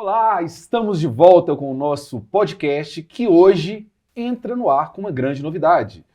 Olá, estamos de volta com o nosso podcast que hoje entra no ar com uma grande novidade.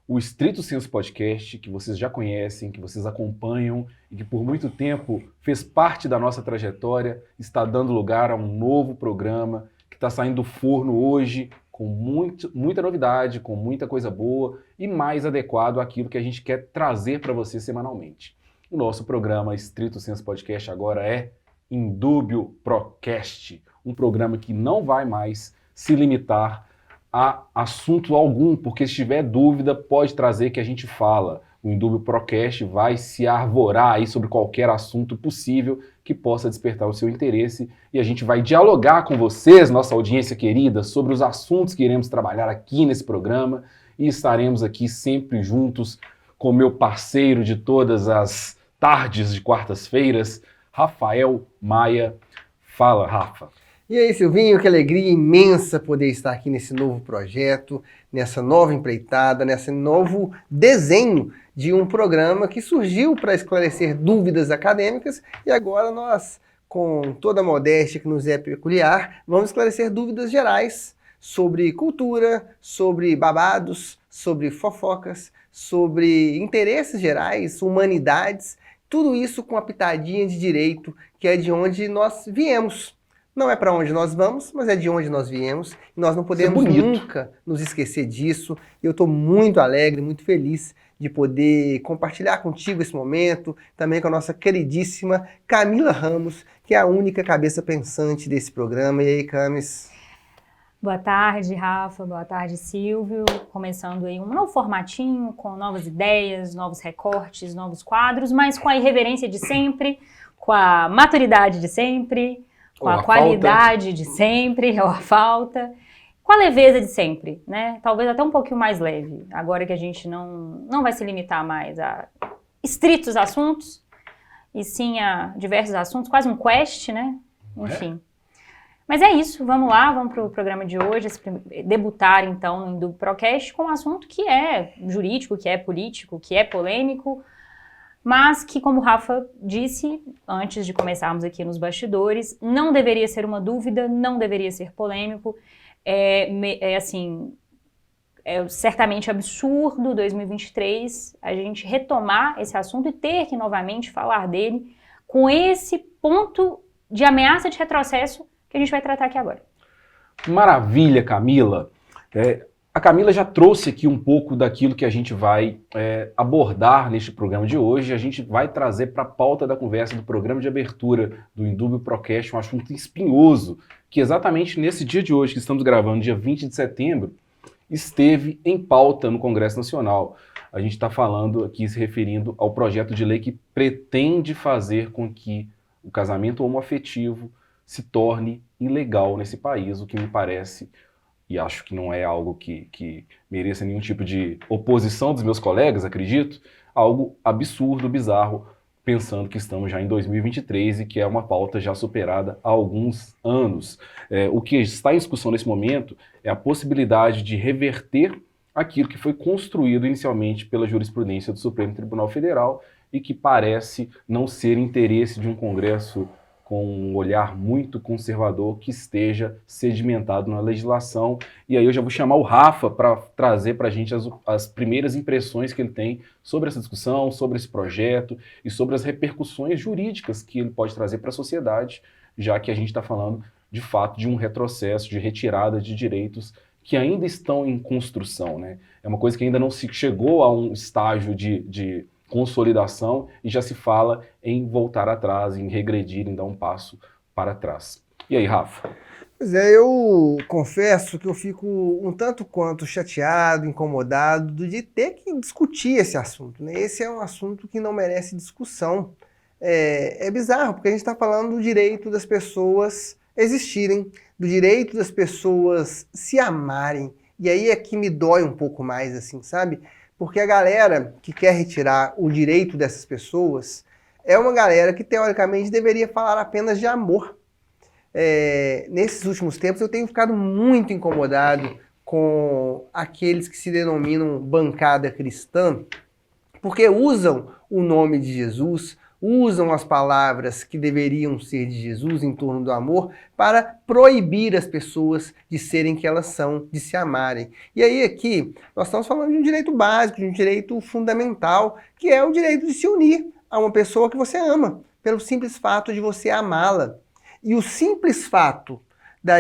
O Stricto Sensu Podcast, que vocês já conhecem, que vocês acompanham e que por muito tempo fez parte da nossa trajetória, está dando lugar a um novo programa que está saindo do forno hoje com muita novidade, com muita coisa boa e mais adequado àquilo que a gente quer trazer para você semanalmente. O nosso programa Stricto Sensu Podcast agora é Indúbio Procast, um programa que não vai mais se limitar a assunto algum, porque se tiver dúvida pode trazer que a gente fala. O Indúbio Procast vai se arvorar aí sobre qualquer assunto possível que possa despertar o seu interesse e a gente vai dialogar com vocês, nossa audiência querida, sobre os assuntos que iremos trabalhar aqui nesse programa e estaremos aqui sempre juntos com meu parceiro de todas as tardes de quartas-feiras, Rafael Maia. Fala, Rafa. E aí, Silvinho, que alegria imensa poder estar aqui nesse novo projeto, nessa nova empreitada, nesse novo desenho de um programa que surgiu para esclarecer dúvidas acadêmicas e agora nós, com toda a modéstia que nos é peculiar, vamos esclarecer dúvidas gerais sobre cultura, sobre babados, sobre fofocas, sobre interesses gerais, humanidades, tudo isso com a pitadinha de direito, que é de onde nós viemos. Não é para onde nós vamos, mas é de onde nós viemos. E nós não podemos nunca nos esquecer disso. Eu estou muito alegre, muito feliz de poder compartilhar contigo esse momento, também com a nossa queridíssima Camila Ramos, que é a única cabeça pensante desse programa. E aí, Camis? Boa tarde, Rafa. Boa tarde, Silvio. Começando aí um novo formatinho, com novas ideias, novos recortes, novos quadros, mas com a irreverência de sempre, com a maturidade de sempre, com a qualidade de sempre, ou a falta, com a leveza de sempre, né? Talvez até um pouquinho mais leve, agora que a gente não vai se limitar mais a estritos assuntos, e sim a diversos assuntos, quase um quest, né? Enfim. Mas é isso, vamos lá, vamos para o programa de hoje, debutar então no Indúbio Procast com um assunto que é jurídico, que é político, que é polêmico, mas que, como o Rafa disse, antes de começarmos aqui nos bastidores, não deveria ser uma dúvida, não deveria ser polêmico, é certamente absurdo 2023 a gente retomar esse assunto e ter que novamente falar dele com esse ponto de ameaça de retrocesso que a gente vai tratar aqui agora. Maravilha, Camila. A Camila já trouxe aqui um pouco daquilo que a gente vai abordar neste programa de hoje. A gente vai trazer para a pauta da conversa do programa de abertura do Indúbio Procast um assunto espinhoso, que exatamente nesse dia de hoje, que estamos gravando, dia 20 de setembro, esteve em pauta no Congresso Nacional. A gente está falando aqui, se referindo ao projeto de lei que pretende fazer com que o casamento homoafetivo se torne ilegal nesse país, o que me parece, e acho que não é algo que mereça nenhum tipo de oposição dos meus colegas, acredito, algo absurdo, bizarro, pensando que estamos já em 2023 e que é uma pauta já superada há alguns anos. O que está em discussão nesse momento é a possibilidade de reverter aquilo que foi construído inicialmente pela jurisprudência do Supremo Tribunal Federal e que parece não ser interesse de um Congresso com um olhar muito conservador que esteja sedimentado na legislação. E aí eu já vou chamar o Rafa para trazer para a gente as primeiras impressões que ele tem sobre essa discussão, sobre esse projeto e sobre as repercussões jurídicas que ele pode trazer para a sociedade, já que a gente está falando, de fato, de um retrocesso, de retirada de direitos que ainda estão em construção, né? É uma coisa que ainda não se chegou a um estágio de consolidação e já se fala em voltar atrás, em regredir, em dar um passo para trás. E aí, Rafa? Pois é, eu confesso que eu fico um tanto quanto chateado, incomodado de ter que discutir esse assunto, né? Esse é um assunto que não merece discussão. É bizarro, porque a gente está falando do direito das pessoas existirem, do direito das pessoas se amarem. E aí é que me dói um pouco mais, assim, sabe? Porque a galera que quer retirar o direito dessas pessoas é uma galera que, teoricamente, deveria falar apenas de amor. Nesses últimos tempos, eu tenho ficado muito incomodado com aqueles que se denominam bancada cristã, porque usam o nome de Jesus, usam as palavras que deveriam ser de Jesus em torno do amor para proibir as pessoas de serem quem elas são, de se amarem. E aí aqui nós estamos falando de um direito básico, de um direito fundamental, que é o direito de se unir a uma pessoa que você ama, pelo simples fato de você amá-la. E o simples fato da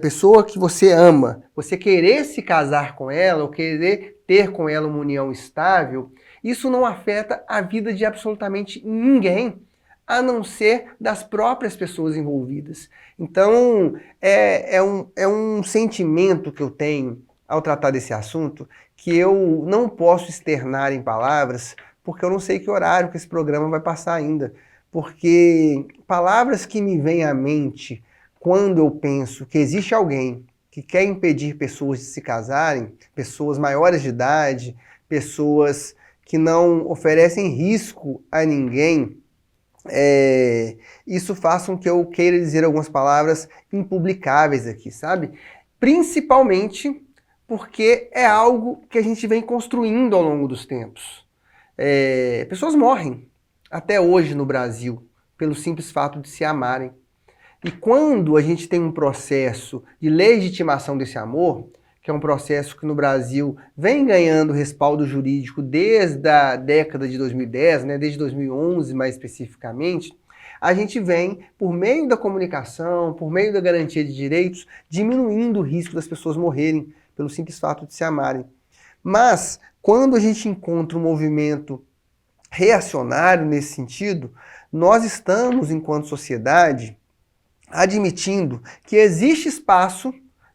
pessoa que você ama, você querer se casar com ela ou querer ter com ela uma união estável, isso não afeta a vida de absolutamente ninguém, a não ser das próprias pessoas envolvidas. Então, é um sentimento que eu tenho ao tratar desse assunto que eu não posso externar em palavras, porque eu não sei que horário que esse programa vai passar ainda. Porque palavras que me vêm à mente quando eu penso que existe alguém que quer impedir pessoas de se casarem, pessoas maiores de idade, pessoas que não oferecem risco a ninguém, isso faz com que eu queira dizer algumas palavras impublicáveis aqui, sabe? Principalmente porque é algo que a gente vem construindo ao longo dos tempos. Pessoas morrem até hoje no Brasil pelo simples fato de se amarem. E quando a gente tem um processo de legitimação desse amor, que é um processo que no Brasil vem ganhando respaldo jurídico desde a década de 2010, né, desde 2011 mais especificamente, a gente vem, por meio da comunicação, por meio da garantia de direitos, diminuindo o risco das pessoas morrerem pelo simples fato de se amarem. Mas, quando a gente encontra um movimento reacionário nesse sentido, nós estamos, enquanto sociedade, admitindo que existe espaço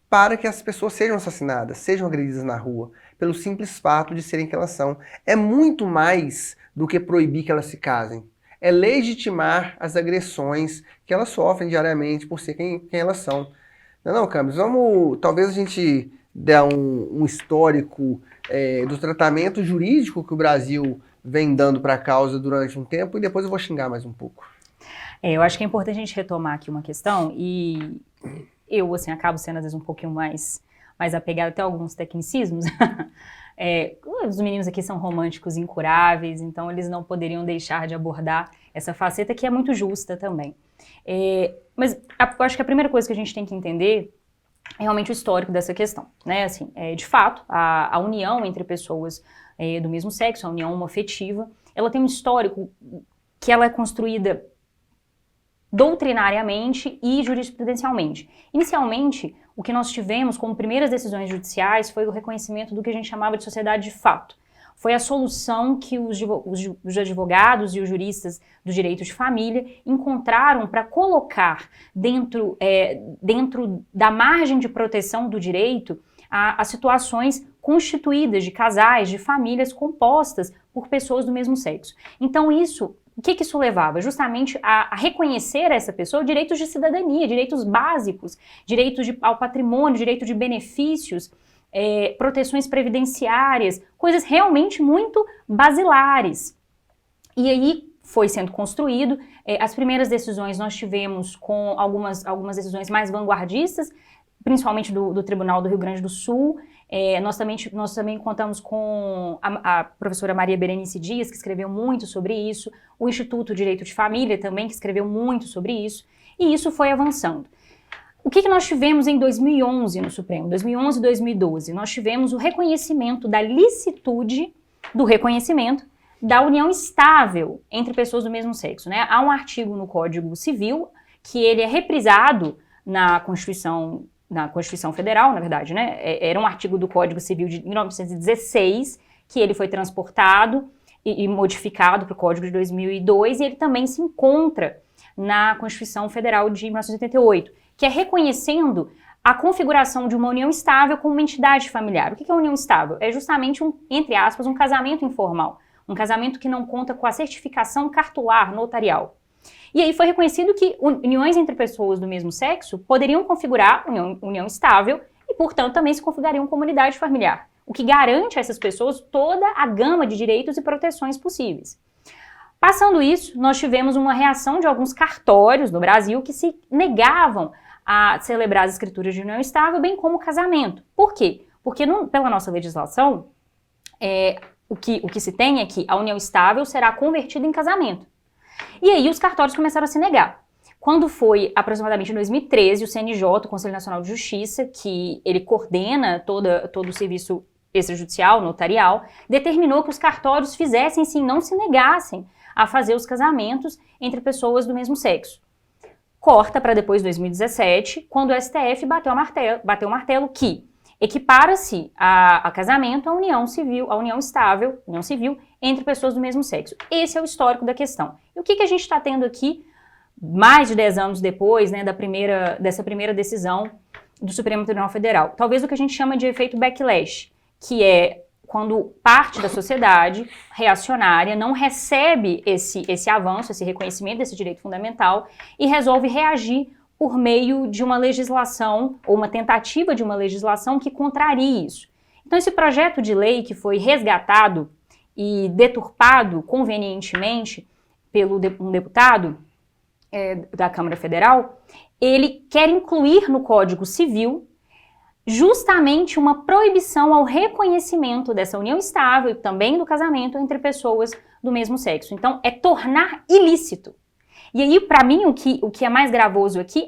para que as pessoas sejam assassinadas, sejam agredidas na rua, pelo simples fato de serem quem elas são. É muito mais do que proibir que elas se casem. É legitimar as agressões que elas sofrem diariamente por ser quem elas são. Não, Camis, talvez a gente dê um histórico do tratamento jurídico que o Brasil vem dando para a causa durante um tempo e depois eu vou xingar mais um pouco. Eu acho que é importante a gente retomar aqui uma questão e eu, assim, acabo sendo às vezes um pouquinho mais apegada até a alguns tecnicismos. Os meninos aqui são românticos incuráveis, então eles não poderiam deixar de abordar essa faceta que é muito justa também. Mas eu acho que a primeira coisa que a gente tem que entender é realmente o histórico dessa questão, né? Assim, de fato, a união entre pessoas do mesmo sexo, a união homoafetiva, ela tem um histórico que ela é construída doutrinariamente e jurisprudencialmente. Inicialmente, o que nós tivemos como primeiras decisões judiciais foi o reconhecimento do que a gente chamava de sociedade de fato. Foi a solução que os advogados e os juristas do direito de família encontraram para colocar dentro da margem de proteção do direito as situações constituídas de casais, de famílias compostas por pessoas do mesmo sexo. Então o que isso levava? Justamente a reconhecer a essa pessoa direitos de cidadania, direitos básicos, direitos ao patrimônio, direito de benefícios, proteções previdenciárias, coisas realmente muito basilares. E aí foi sendo construído. As primeiras decisões nós tivemos com algumas decisões mais vanguardistas, principalmente do Tribunal do Rio Grande do Sul. Nós também contamos com a professora Maria Berenice Dias, que escreveu muito sobre isso, o Instituto Direito de Família também, que escreveu muito sobre isso, e isso foi avançando. O que nós tivemos em 2011 no Supremo? 2011 e 2012, nós tivemos o reconhecimento da licitude do reconhecimento da união estável entre pessoas do mesmo sexo, né? Há um artigo no Código Civil que ele é reprisado na Constituição Federal, na verdade, né? Era um artigo do Código Civil de 1916, que ele foi transportado e modificado para o Código de 2002, e ele também se encontra na Constituição Federal de 1988, que é reconhecendo a configuração de uma união estável como uma entidade familiar. O que é união estável? É justamente entre aspas, um casamento informal, um casamento que não conta com a certificação cartolar notarial. E aí foi reconhecido que uniões entre pessoas do mesmo sexo poderiam configurar união estável e, portanto, também se configurariam comunidade familiar, o que garante a essas pessoas toda a gama de direitos e proteções possíveis. Passando isso, nós tivemos uma reação de alguns cartórios no Brasil que se negavam a celebrar as escrituras de união estável, bem como o casamento. Por quê? Porque pela nossa legislação, o que se tem é que a união estável será convertida em casamento. E aí os cartórios começaram a se negar. Quando foi aproximadamente em 2013, o CNJ, o Conselho Nacional de Justiça, que ele coordena todo o serviço extrajudicial, notarial, determinou que os cartórios fizessem sim, não se negassem a fazer os casamentos entre pessoas do mesmo sexo. Corta para depois de 2017, quando o STF bateu o martelo que equipara-se a casamento à união civil, à união estável, união civil, entre pessoas do mesmo sexo. Esse é o histórico da questão. E o que a gente está tendo aqui, mais de 10 anos depois, né, dessa primeira decisão do Supremo Tribunal Federal? Talvez o que a gente chama de efeito backlash, que é quando parte da sociedade reacionária não recebe esse avanço, esse reconhecimento desse direito fundamental e resolve reagir por meio de uma legislação, ou uma tentativa de uma legislação que contrarie isso. Então, esse projeto de lei que foi resgatado e deturpado convenientemente pelo um deputado da Câmara Federal, ele quer incluir no Código Civil justamente uma proibição ao reconhecimento dessa união estável e também do casamento entre pessoas do mesmo sexo. Então, é tornar ilícito. E aí, para mim, o que é mais gravoso aqui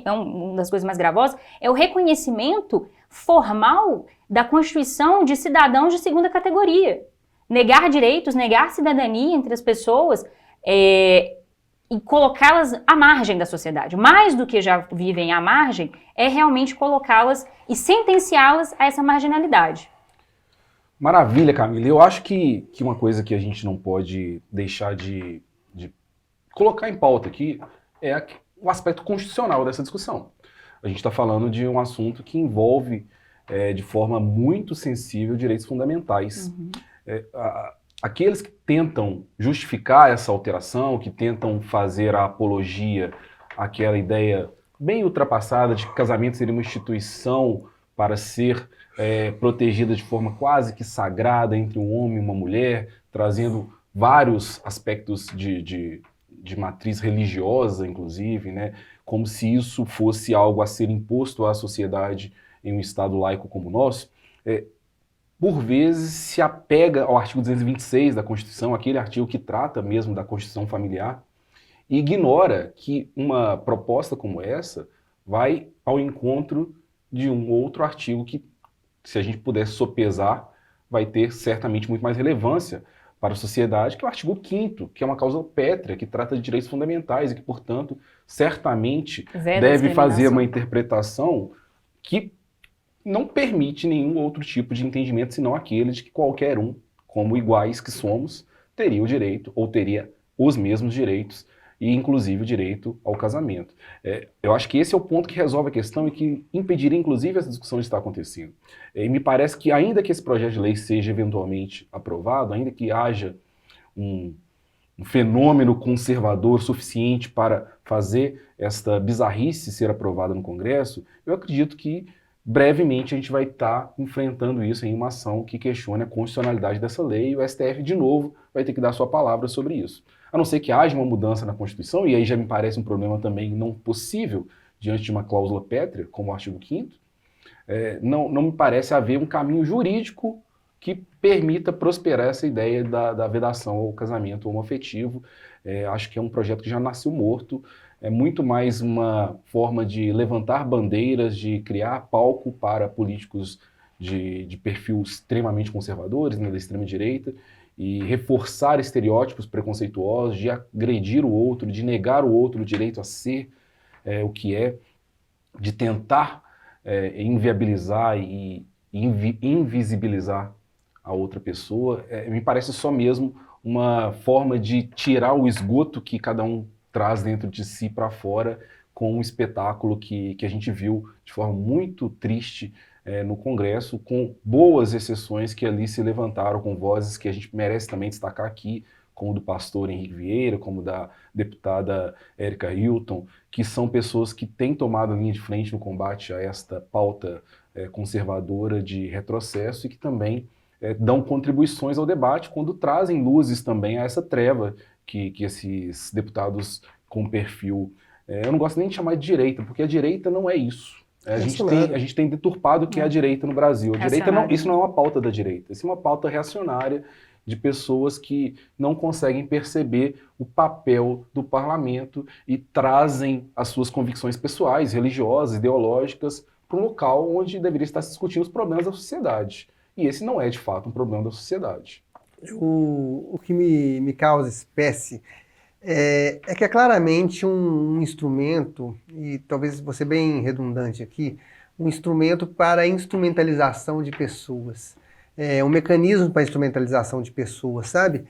uma das coisas mais gravosas é o reconhecimento formal da constituição de cidadãos de segunda categoria. Negar direitos, negar cidadania entre as pessoas e colocá-las à margem da sociedade. Mais do que já vivem à margem, é realmente colocá-las e sentenciá-las a essa marginalidade. Maravilha, Camila. Eu acho que uma coisa que a gente não pode deixar de colocar em pauta aqui é o aspecto constitucional dessa discussão. A gente está falando de um assunto que envolve de forma muito sensível direitos fundamentais. Uhum. Aqueles que tentam justificar essa alteração, que tentam fazer a apologia àquela ideia bem ultrapassada de que casamento seria uma instituição para ser protegida de forma quase que sagrada entre um homem e uma mulher, trazendo vários aspectos de matriz religiosa, inclusive, né? Como se isso fosse algo a ser imposto à sociedade em um Estado laico como o nosso, por vezes se apega ao artigo 226 da Constituição, aquele artigo que trata mesmo da Constituição familiar, e ignora que uma proposta como essa vai ao encontro de um outro artigo que, se a gente pudesse sopesar, vai ter certamente muito mais relevância para a sociedade, que é o artigo 5º, que é uma causa pétrea, que trata de direitos fundamentais e que, portanto, certamente deve fazer uma interpretação que não permite nenhum outro tipo de entendimento, senão aquele de que qualquer um, como iguais que somos, teria o direito, ou teria os mesmos direitos, e inclusive o direito ao casamento. Eu acho que esse é o ponto que resolve a questão e que impediria, inclusive, essa discussão de estar acontecendo. E me parece que, ainda que esse projeto de lei seja eventualmente aprovado, ainda que haja um fenômeno conservador suficiente para fazer esta bizarrice ser aprovada no Congresso, eu acredito que brevemente a gente vai estar enfrentando isso em uma ação que questione a constitucionalidade dessa lei, e o STF, de novo, vai ter que dar sua palavra sobre isso. A não ser que haja uma mudança na Constituição, e aí já me parece um problema também não possível diante de uma cláusula pétrea, como o artigo 5º, não me parece haver um caminho jurídico que permita prosperar essa ideia da vedação ao casamento homoafetivo. Acho que é um projeto que já nasceu morto, é muito mais uma forma de levantar bandeiras, de criar palco para políticos de perfil extremamente conservadores, né, da extrema-direita, e reforçar estereótipos preconceituosos, de agredir o outro, de negar o outro o direito a ser o que é, de tentar inviabilizar e invisibilizar a outra pessoa. Me parece só mesmo uma forma de tirar o esgoto que cada um traz dentro de si para fora, com um espetáculo que a gente viu de forma muito triste no Congresso, com boas exceções que ali se levantaram, com vozes que a gente merece também destacar aqui, como do pastor Henrique Vieira, como da deputada Érica Hilton, que são pessoas que têm tomado a linha de frente no combate a esta pauta conservadora de retrocesso e que também dão contribuições ao debate quando trazem luzes também a essa treva que esses deputados com perfil... eu não gosto nem de chamar de direita, porque a direita não é isso. A gente tem deturpado o que é a direita no Brasil. A direita isso não é uma pauta da direita, isso é uma pauta reacionária de pessoas que não conseguem perceber o papel do parlamento e trazem as suas convicções pessoais, religiosas, ideológicas para um local onde deveria estar se discutindo os problemas da sociedade. E esse não é, de fato, um problema da sociedade. O que me causa espécie é que é claramente um instrumento, e talvez vou ser bem redundante aqui, um instrumento para a instrumentalização de pessoas. Um mecanismo para a instrumentalização de pessoas, sabe?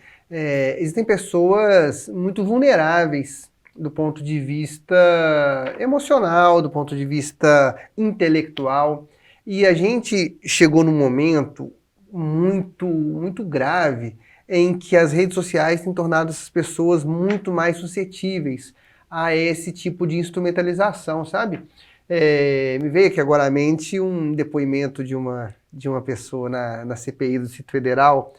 Existem pessoas muito vulneráveis do ponto de vista emocional, do ponto de vista intelectual, e a gente chegou num momento muito grave em que as redes sociais têm tornado essas pessoas muito mais suscetíveis a esse tipo de instrumentalização, sabe? Me veio aqui agora à mente um depoimento de uma pessoa na CPI do Distrito Federal,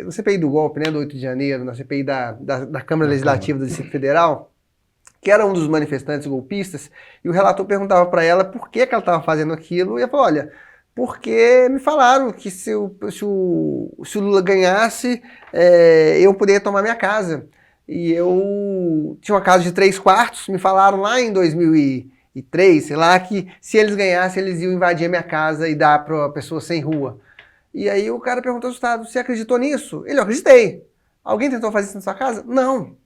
na CPI do golpe, né, do 8 de janeiro, na CPI da Câmara Legislativa do Distrito Federal, que era um dos manifestantes golpistas, e o relator perguntava para ela por que ela estava fazendo aquilo, e ela falou, olha, porque me falaram que se o Lula ganhasse, eu poderia tomar minha casa. E eu tinha uma casa de 3 quartos, me falaram lá em 2003, sei lá, que se eles ganhassem, eles iam invadir a minha casa e dar para a pessoa sem rua. E aí o cara perguntou assustado, você acreditou nisso? Ele, eu acreditei. Alguém tentou fazer isso na sua casa? Não.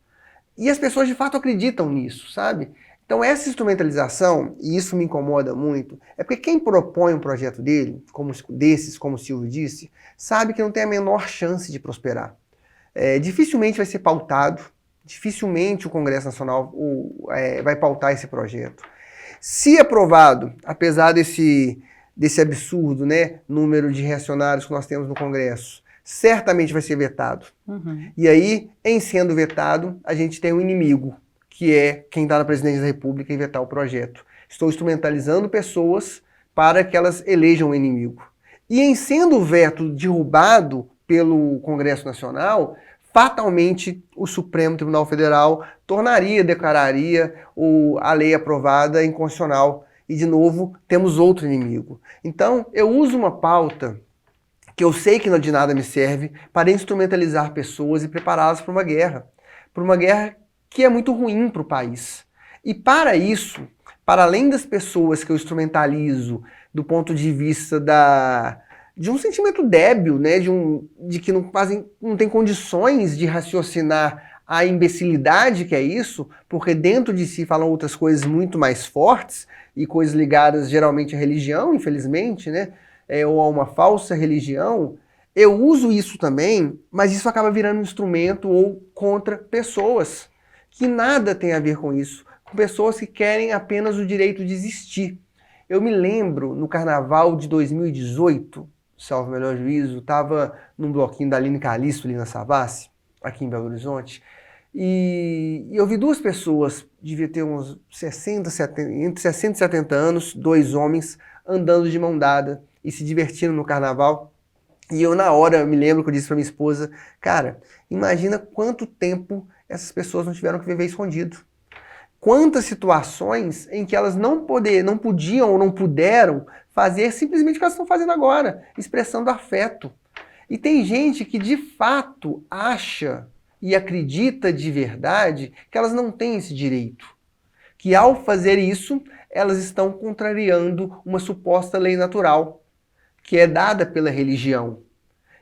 E as pessoas de fato acreditam nisso, sabe? Então essa instrumentalização, e isso me incomoda muito, é porque quem propõe um projeto como o Silvio disse, sabe que não tem a menor chance de prosperar. Dificilmente vai ser pautado, dificilmente o Congresso Nacional vai pautar esse projeto. Se aprovado, apesar desse absurdo, né, número de reacionários que nós temos no Congresso, certamente vai ser vetado. Uhum. E aí, em sendo vetado, a gente tem um inimigo, que é quem está na presidência da República e vetar o projeto. Estou instrumentalizando pessoas para que elas elejam o inimigo. E em sendo o veto derrubado pelo Congresso Nacional, fatalmente o Supremo Tribunal Federal declararia a lei aprovada inconstitucional. E, de novo, temos outro inimigo. Então, eu uso uma pauta que eu sei que de nada me serve para instrumentalizar pessoas e prepará-las para uma guerra que é muito ruim para o país. E para isso, para além das pessoas que eu instrumentalizo do ponto de vista de um sentimento débil, né, de que não tem condições de raciocinar a imbecilidade que é isso, porque dentro de si falam outras coisas muito mais fortes, e coisas ligadas geralmente à religião, infelizmente, né, ou a uma falsa religião, eu uso isso também, mas isso acaba virando um instrumento ou contra pessoas que nada tem a ver com isso, com pessoas que querem apenas o direito de existir. Eu me lembro, no carnaval de 2018, salvo o melhor juízo, estava num bloquinho da Aline Calixto, ali na Savassi, aqui em Belo Horizonte, e eu vi 2 pessoas, devia ter uns entre 60 e 70 anos, 2 homens, andando de mão dada e se divertindo no carnaval. E eu, na hora, me lembro que eu disse para minha esposa, cara, imagina quanto tempo essas pessoas não tiveram que viver escondido. Quantas situações em que elas não podiam ou não puderam fazer simplesmente o que elas estão fazendo agora, expressando afeto. E tem gente que de fato acha e acredita de verdade que elas não têm esse direito. Que ao fazer isso, elas estão contrariando uma suposta lei natural, que é dada pela religião.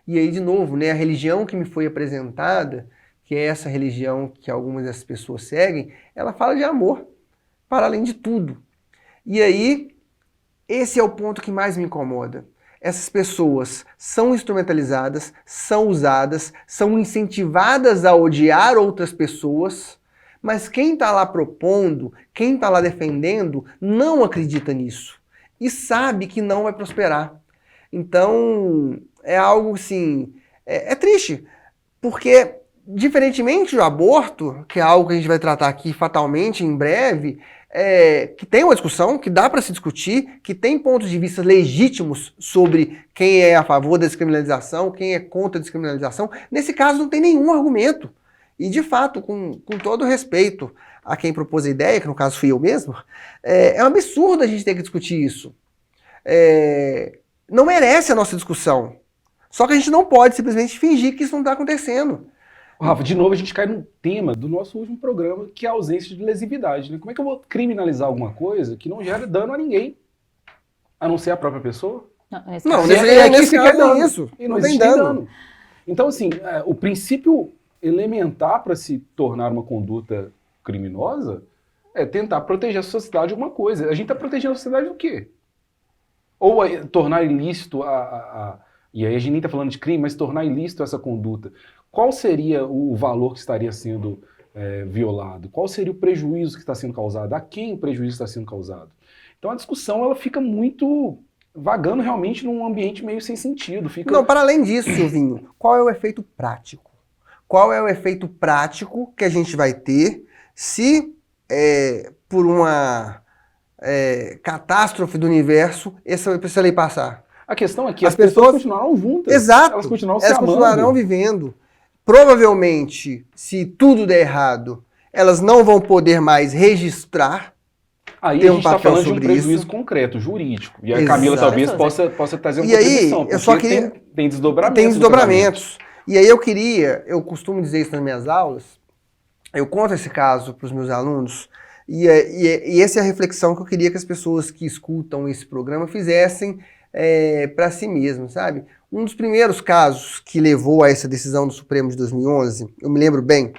E aí, de novo, né, a religião que me foi apresentada, que é essa religião que algumas dessas pessoas seguem, ela fala de amor, para além de tudo. E aí, esse é o ponto que mais me incomoda. Essas pessoas são instrumentalizadas, são usadas, são incentivadas a odiar outras pessoas, mas quem está lá propondo, quem está lá defendendo, não acredita nisso e sabe que não vai prosperar. Então, é algo assim, é triste, porque diferentemente do aborto, que é algo que a gente vai tratar aqui fatalmente em breve, que tem uma discussão, que dá para se discutir, que tem pontos de vista legítimos sobre quem é a favor da descriminalização, quem é contra a descriminalização. Nesse caso não tem nenhum argumento. E de fato, com todo respeito a quem propôs a ideia, que no caso fui eu mesmo, é um absurdo a gente ter que discutir isso. Não merece a nossa discussão. Só que a gente não pode simplesmente fingir que isso não está acontecendo. Rafa, de novo a gente cai no tema do nosso último programa, que é a ausência de lesividade. Né? Como é que eu vou criminalizar alguma coisa que não gera dano a ninguém, a não ser a própria pessoa? Nesse Aqui caso é isso. E não tem dano. Então, assim, o princípio elementar para se tornar uma conduta criminosa é tentar proteger a sociedade de alguma coisa. A gente está protegendo a sociedade do quê? Ou tornar ilícito e aí a gente nem está falando de crime, mas tornar ilícito essa conduta. Qual seria o valor que estaria sendo violado? Qual seria o prejuízo que está sendo causado? A quem o prejuízo está sendo causado? Então a discussão ela fica muito vagando realmente num ambiente meio sem sentido. Não, para além disso, Silvinho, qual é o efeito prático? Qual é o efeito prático que a gente vai ter se, por uma catástrofe do universo, essa lei passar? A questão é que as pessoas continuarão juntas. Exato. Elas continuarão Elas continuarão vivendo. Provavelmente, se tudo der errado, elas não vão poder mais registrar. Aí a gente está falando de um prejuízo concreto, jurídico. E a Camila talvez possa trazer uma contribuição. Eu só queria... tem desdobramentos. Tem desdobramentos. E aí eu costumo dizer isso nas minhas aulas, eu conto esse caso para os meus alunos, e essa é a reflexão que eu queria que as pessoas que escutam esse programa fizessem para si mesmas, sabe? Um dos primeiros casos que levou a essa decisão do Supremo de 2011, eu me lembro bem,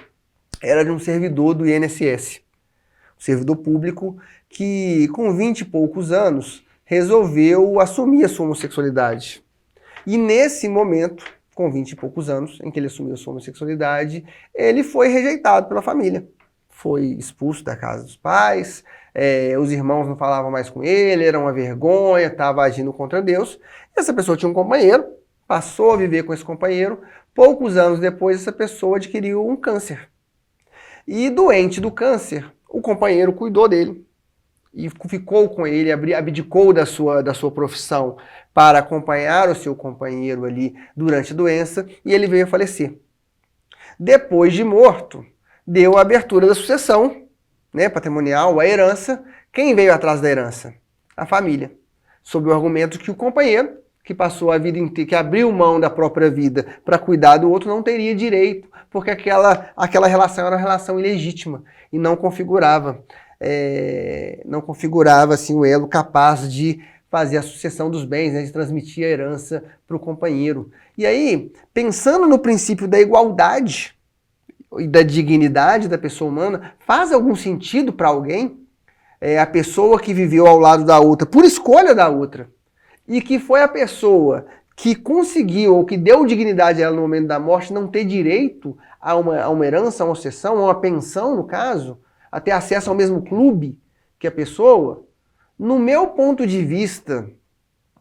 era de um servidor do INSS, um servidor público que, com 20 e poucos anos, resolveu assumir a sua homossexualidade. E nesse momento, com 20 e poucos anos, em que ele assumiu a sua homossexualidade, ele foi rejeitado pela família. Foi expulso da casa dos pais, os irmãos não falavam mais com ele, era uma vergonha, estava agindo contra Deus. E essa pessoa tinha um companheiro, passou a viver com esse companheiro. Poucos anos depois, essa pessoa adquiriu um câncer. E doente do câncer, o companheiro cuidou dele e ficou com ele, abdicou da sua profissão para acompanhar o seu companheiro ali durante a doença, e ele veio a falecer. Depois de morto, deu a abertura da sucessão, né, patrimonial, a herança. Quem veio atrás da herança? A família. Sob o argumento que o companheiro, que passou a vida inteira, que abriu mão da própria vida para cuidar do outro, não teria direito, porque aquela relação era uma relação ilegítima e não configurava assim, o elo capaz de fazer a sucessão dos bens, né, de transmitir a herança para o companheiro. E aí, pensando no princípio da igualdade e da dignidade da pessoa humana, faz algum sentido para alguém a pessoa que viveu ao lado da outra, por escolha da outra, e que foi a pessoa que conseguiu, ou que deu dignidade a ela no momento da morte, não ter direito a uma herança, a uma sucessão, a uma pensão, no caso, a ter acesso ao mesmo clube que a pessoa? No meu ponto de vista,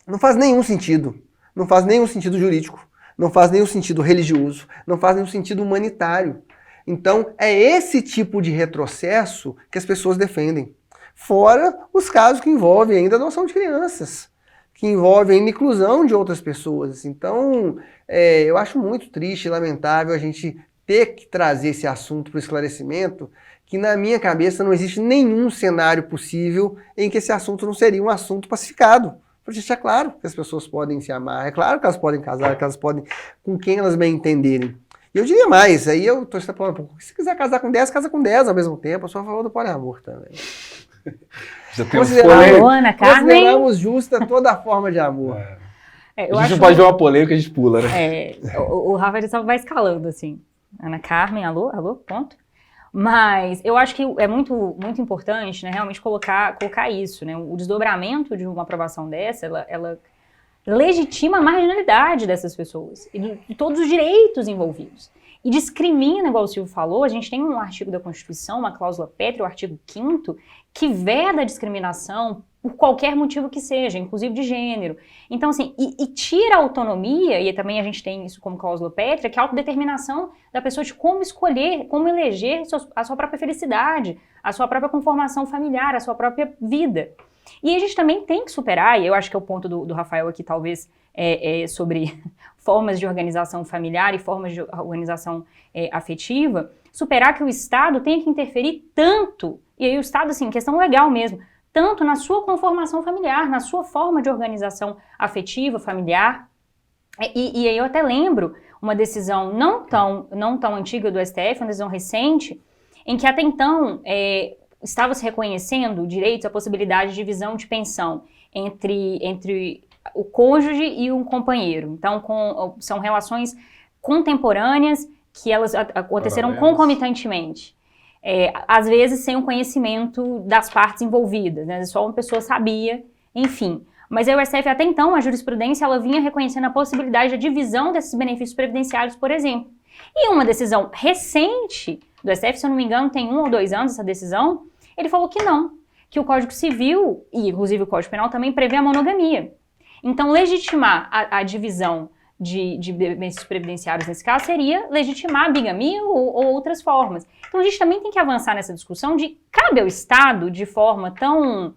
não faz nenhum sentido. Não faz nenhum sentido jurídico, não faz nenhum sentido religioso, não faz nenhum sentido humanitário. Então, é esse tipo de retrocesso que as pessoas defendem. Fora os casos que envolvem ainda a adoção de crianças, que envolvem ainda a inclusão de outras pessoas. Então, eu acho muito triste e lamentável a gente ter que trazer esse assunto para o esclarecimento, que na minha cabeça não existe nenhum cenário possível em que esse assunto não seria um assunto pacificado. Para deixar claro que as pessoas podem se amar, é claro que elas podem casar, que elas podem com quem elas bem entenderem. E eu diria mais, aí eu estou extrapolando um pouco. Se quiser casar com 10, casa com 10 ao mesmo tempo. Eu sou a favor do poliamor também. Já tem consideramos justa toda forma de amor. A gente não pode ver uma polêmica, a gente pula, né? O Rafa só vai escalando, assim. Ana Carmen, alô, ponto. Mas eu acho que é muito, muito importante, né, realmente colocar isso, né? O desdobramento de uma aprovação dessa, ela legitima a marginalidade dessas pessoas e de todos os direitos envolvidos. E discrimina, igual o Silvio falou, a gente tem um artigo da Constituição, uma cláusula pétrea, o artigo 5º, que veda a discriminação por qualquer motivo que seja, inclusive de gênero. Então, assim, e tira a autonomia, e também a gente tem isso como cláusula pétrea, que é a autodeterminação da pessoa de como escolher, como eleger a sua própria felicidade, a sua própria conformação familiar, a sua própria vida. E a gente também tem que superar, e eu acho que é o ponto do Rafael aqui, talvez, sobre formas de organização familiar e formas de organização afetiva, superar que o Estado tem que interferir tanto, e aí o Estado, assim, questão legal mesmo, tanto na sua conformação familiar, na sua forma de organização afetiva, familiar, E aí eu até lembro uma decisão não tão antiga do STF, uma decisão recente, em que até então estava se reconhecendo direitos, a possibilidade de divisão de pensão entre o cônjuge e um companheiro. Então, são relações contemporâneas que elas aconteceram concomitantemente. Às vezes sem o conhecimento das partes envolvidas, né? Só uma pessoa sabia, enfim. Mas o STF, até então, a jurisprudência, ela vinha reconhecendo a possibilidade da divisão desses benefícios previdenciários, por exemplo. E uma decisão recente do STF, se eu não me engano, tem 1 ou 2 anos essa decisão, ele falou que não, que o Código Civil, e inclusive o Código Penal, também prevê a monogamia. Então, legitimar a divisão de benefícios previdenciários, nesse caso, seria legitimar a bigamia ou outras formas. Então, a gente também tem que avançar nessa discussão de cabe ao Estado, de forma tão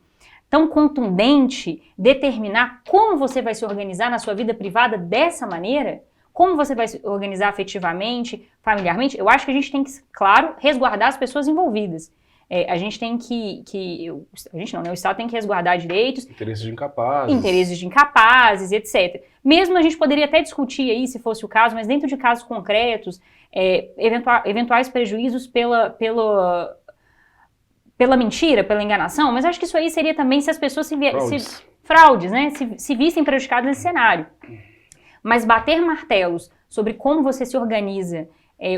contundente, determinar como você vai se organizar na sua vida privada dessa maneira, como você vai se organizar afetivamente, familiarmente. Eu acho que a gente tem que, claro, resguardar as pessoas envolvidas. A gente tem o Estado tem que resguardar direitos. Interesses de incapazes, etc. Mesmo a gente poderia até discutir aí, se fosse o caso, mas dentro de casos concretos, eventuais prejuízos pela mentira, pela enganação, mas acho que isso aí seria também se as pessoas fraudes, né? Se vissem prejudicadas nesse cenário. Mas bater martelos sobre como você se organiza,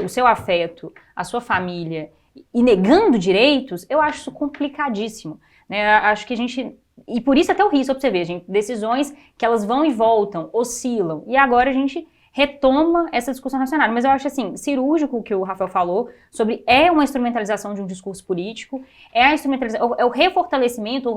o seu afeto, a sua família, e negando direitos, eu acho isso complicadíssimo, né? Acho que a gente... E por isso até o risco, pra você ver, gente, decisões que elas vão e voltam, oscilam, e agora a gente retoma essa discussão nacional. Mas eu acho assim, cirúrgico o que o Rafael falou, sobre uma instrumentalização de um discurso político, o refortalecimento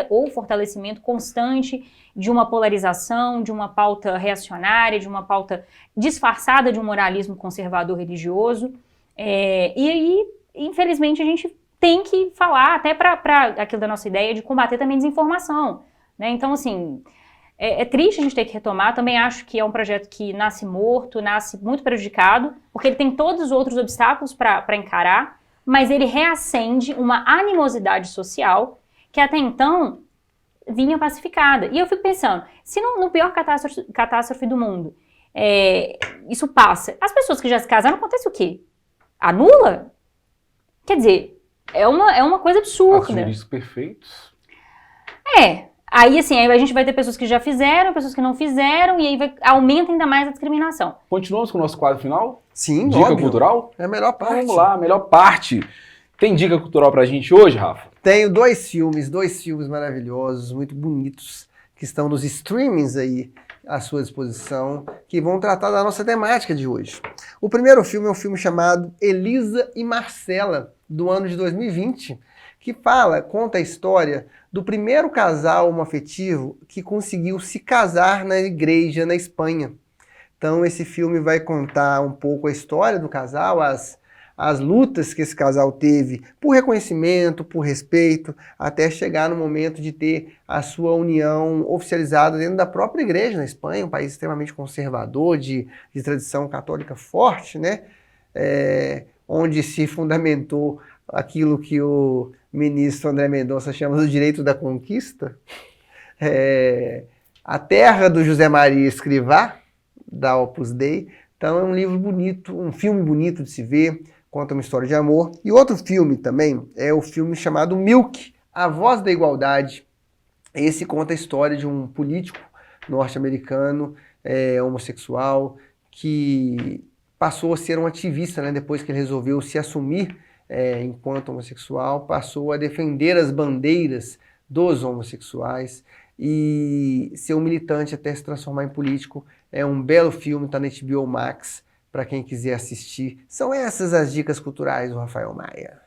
ou fortalecimento constante de uma polarização, de uma pauta reacionária, de uma pauta disfarçada de um moralismo conservador religioso, e aí, infelizmente, a gente tem que falar até para aquilo da nossa ideia de combater também desinformação, né? Então, assim, é triste a gente ter que retomar. Também acho que é um projeto que nasce morto, nasce muito prejudicado, porque ele tem todos os outros obstáculos para encarar, mas ele reacende uma animosidade social que até então vinha pacificada. E eu fico pensando, se no pior catástrofe do mundo, isso passa, as pessoas que já se casaram, acontece o quê? Anula? Quer dizer, é uma coisa absurda. Juristas perfeitos. Aí assim, aí a gente vai ter pessoas que já fizeram, pessoas que não fizeram, e aí aumenta ainda mais a discriminação. Continuamos com o nosso quadro final? Sim, Dica óbvio. cultural? É a melhor parte. Vamos lá, a melhor parte. Tem dica cultural pra gente hoje, Rafa? Tenho dois filmes maravilhosos, muito bonitos, que estão nos streamings aí à sua disposição, que vão tratar da nossa temática de hoje. O primeiro filme é um filme chamado Elisa e Marcela, do ano de 2020, que conta a história do primeiro casal homoafetivo que conseguiu se casar na igreja na Espanha. Então esse filme vai contar um pouco a história do casal, as lutas que esse casal teve por reconhecimento, por respeito, até chegar no momento de ter a sua união oficializada dentro da própria igreja na Espanha, um país extremamente conservador, de tradição católica forte, né? Onde se fundamentou aquilo que o ministro André Mendonça chama do direito da conquista, a terra do José Maria Escrivá, da Opus Dei. Então é um livro bonito, um filme bonito de se ver, conta uma história de amor. E outro filme também é o filme chamado Milk, A Voz da Igualdade. Esse conta a história de um político norte-americano, homossexual, que passou a ser um ativista, né, depois que ele resolveu se assumir enquanto homossexual, passou a defender as bandeiras dos homossexuais e ser um militante até se transformar em político. É um belo filme, está na HBO Max, para quem quiser assistir. São essas as dicas culturais do Rafael Maia.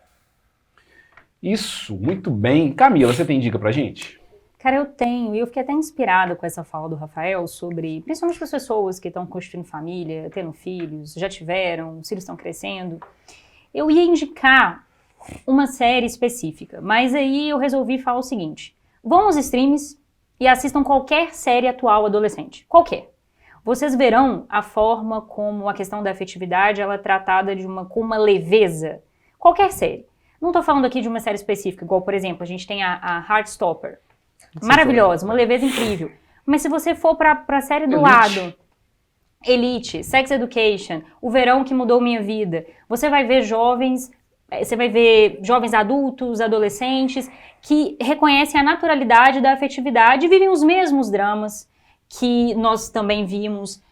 Isso, muito bem. Camila, você tem dica pra gente? Cara, eu tenho, e eu fiquei até inspirada com essa fala do Rafael sobre, principalmente as pessoas que estão constituindo família, tendo filhos, já tiveram, os filhos estão crescendo. Eu ia indicar uma série específica, mas aí eu resolvi falar o seguinte: vão aos streams e assistam qualquer série atual adolescente, qualquer. Vocês verão a forma como a questão da afetividade ela é tratada com uma leveza. Qualquer série. Não estou falando aqui de uma série específica, igual, por exemplo, a gente tem a Heartstopper. Maravilhosa, uma leveza incrível. Mas se você for para a série do lado... Elite, Sex Education, O Verão que Mudou Minha Vida. Você vai ver jovens adultos, adolescentes, que reconhecem a naturalidade da afetividade e vivem os mesmos dramas que nós também vimos,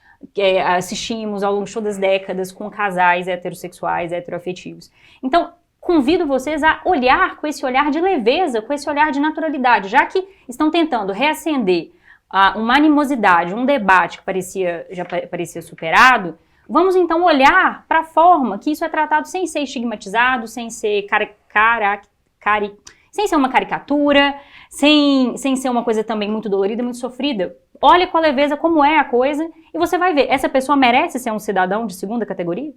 assistimos ao longo de todas as décadas com casais heterossexuais, heteroafetivos. Então, convido vocês a olhar com esse olhar de leveza, com esse olhar de naturalidade, já que estão tentando reacender uma animosidade, um debate que já parecia superado. Vamos então olhar para a forma que isso é tratado sem ser estigmatizado, sem ser sem ser uma caricatura, sem ser uma coisa também muito dolorida, muito sofrida. Olha com a leveza como é a coisa e você vai ver, essa pessoa merece ser um cidadão de segunda categoria?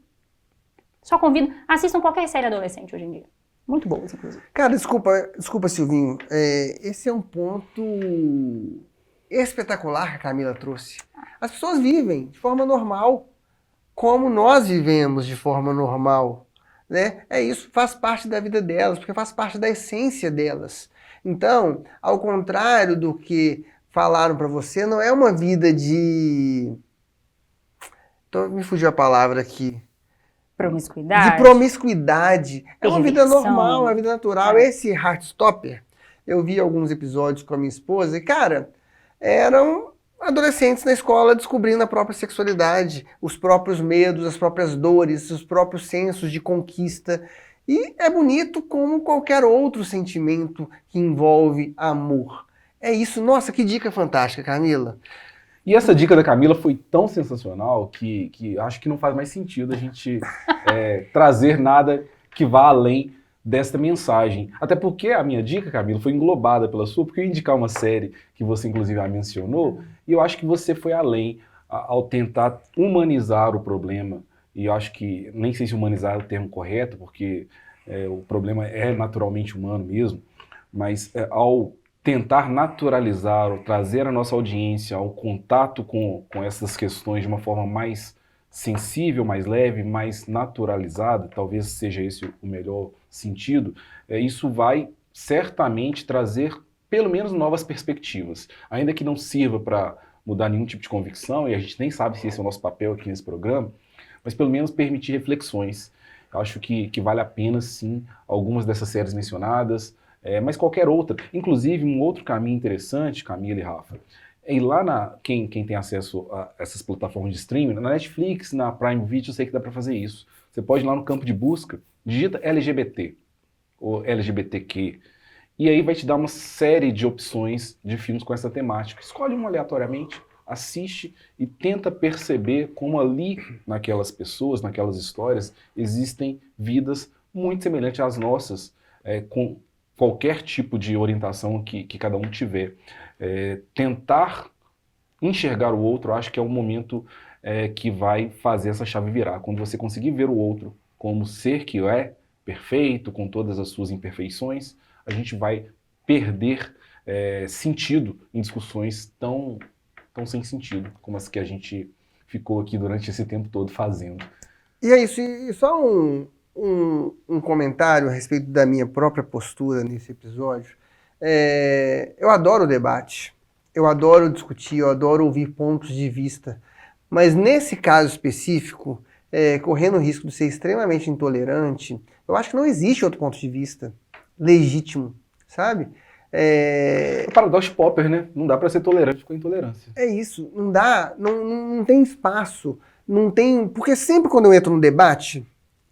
Só convido, assistam qualquer série adolescente hoje em dia. Muito boas, inclusive. Cara, desculpa, Silvinho. Esse é um ponto espetacular que a Camila trouxe. As pessoas vivem de forma normal, como nós vivemos de forma normal, né? É isso, faz parte da vida delas, porque faz parte da essência delas. Então, ao contrário do que falaram para você, não é uma vida de... Então, me fugiu a palavra aqui. Promiscuidade. De promiscuidade. É uma vida Perversão. normal, uma vida natural. Esse Heartstopper, eu vi alguns episódios com a minha esposa e, cara, eram adolescentes na escola descobrindo a própria sexualidade, os próprios medos, as próprias dores, os próprios sensos de conquista. E é bonito como qualquer outro sentimento que envolve amor. É isso. Nossa, que dica fantástica, Camila. E essa dica da Camila foi tão sensacional que acho que não faz mais sentido a gente trazer nada que vá além desta mensagem. Até porque a minha dica, Camila, foi englobada pela sua, porque eu ia indicar uma série que você inclusive a mencionou, e eu acho que você foi além ao tentar humanizar o problema. E eu acho que, nem sei se humanizar é o termo correto, porque o problema é naturalmente humano mesmo, mas ao tentar naturalizar ou trazer a nossa audiência ao contato com essas questões de uma forma mais sensível, mais leve, mais naturalizada, talvez seja esse o melhor sentido, isso vai certamente trazer pelo menos novas perspectivas, ainda que não sirva para mudar nenhum tipo de convicção, e a gente nem sabe se esse é o nosso papel aqui nesse programa, mas pelo menos permitir reflexões. Eu acho que vale a pena, sim, algumas dessas séries mencionadas, mas qualquer outra. Inclusive, um outro caminho interessante, Camila e Rafa, é ir lá quem tem acesso a essas plataformas de streaming, na Netflix, na Prime Video, eu sei que dá para fazer isso. Você pode ir lá no campo de busca, digita LGBT, ou LGBTQ, e aí vai te dar uma série de opções de filmes com essa temática. Escolhe um aleatoriamente, assiste e tenta perceber como ali, naquelas pessoas, naquelas histórias, existem vidas muito semelhantes às nossas, com qualquer tipo de orientação que cada um tiver. Tentar enxergar o outro, acho que é um momento que vai fazer essa chave virar. Quando você conseguir ver o outro como ser que é, perfeito, com todas as suas imperfeições, a gente vai perder sentido em discussões tão sem sentido como as que a gente ficou aqui durante esse tempo todo fazendo. E é isso, e só um comentário a respeito da minha própria postura nesse episódio. Eu adoro o debate, eu adoro discutir, eu adoro ouvir pontos de vista, mas nesse caso específico, correndo o risco de ser extremamente intolerante, eu acho que não existe outro ponto de vista legítimo, sabe? O paradoxo Popper, né? Não dá para ser tolerante com a intolerância. É isso, não dá, não tem espaço, não tem, porque sempre quando eu entro no debate,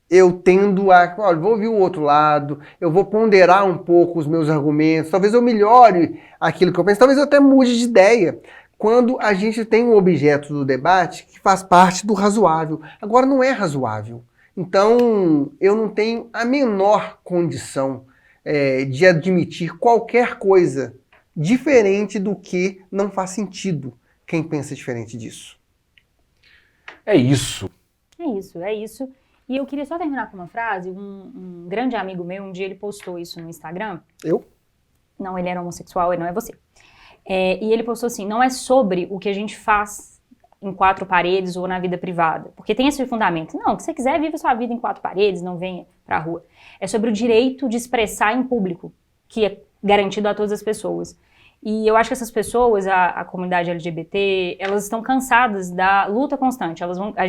eu tendo olha, vou ouvir o outro lado, eu vou ponderar um pouco os meus argumentos, talvez eu melhore aquilo que eu penso, talvez eu até mude de ideia, quando a gente tem um objeto do debate que faz parte do razoável. Agora não é razoável, então eu não tenho a menor condição de admitir qualquer coisa diferente do que não faz sentido quem pensa diferente disso. É isso. É isso, é isso. E eu queria só terminar com uma frase. Um grande amigo meu, um dia ele postou isso no Instagram. Eu? Não, ele era homossexual, ele não é você. E ele postou assim, não é sobre o que a gente faz em quatro paredes ou na vida privada. Porque tem esse fundamento. Não, o que você quiser, vive a sua vida em quatro paredes, não venha pra rua. É sobre o direito de expressar em público, que é garantido a todas as pessoas. E eu acho que essas pessoas, a comunidade LGBT, elas estão cansadas da luta constante. A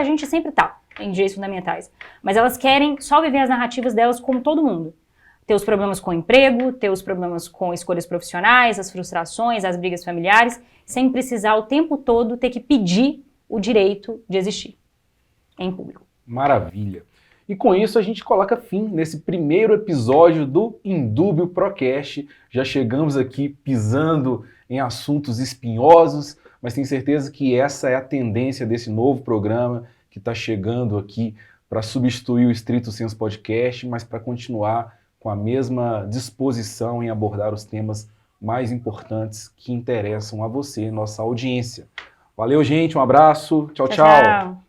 gente sempre tá em direitos fundamentais. Mas elas querem só viver as narrativas delas como todo mundo. Ter os problemas com o emprego, ter os problemas com escolhas profissionais, as frustrações, as brigas familiares, sem precisar o tempo todo ter que pedir o direito de existir em público. Maravilha. E com isso a gente coloca fim nesse primeiro episódio do Indúbio Procast. Já chegamos aqui pisando em assuntos espinhosos, mas tenho certeza que essa é a tendência desse novo programa que está chegando aqui para substituir o Stricto Sensu Podcast, mas para continuar com a mesma disposição em abordar os temas mais importantes que interessam a você, nossa audiência. Valeu, gente, um abraço, tchau, tchau. Tchau.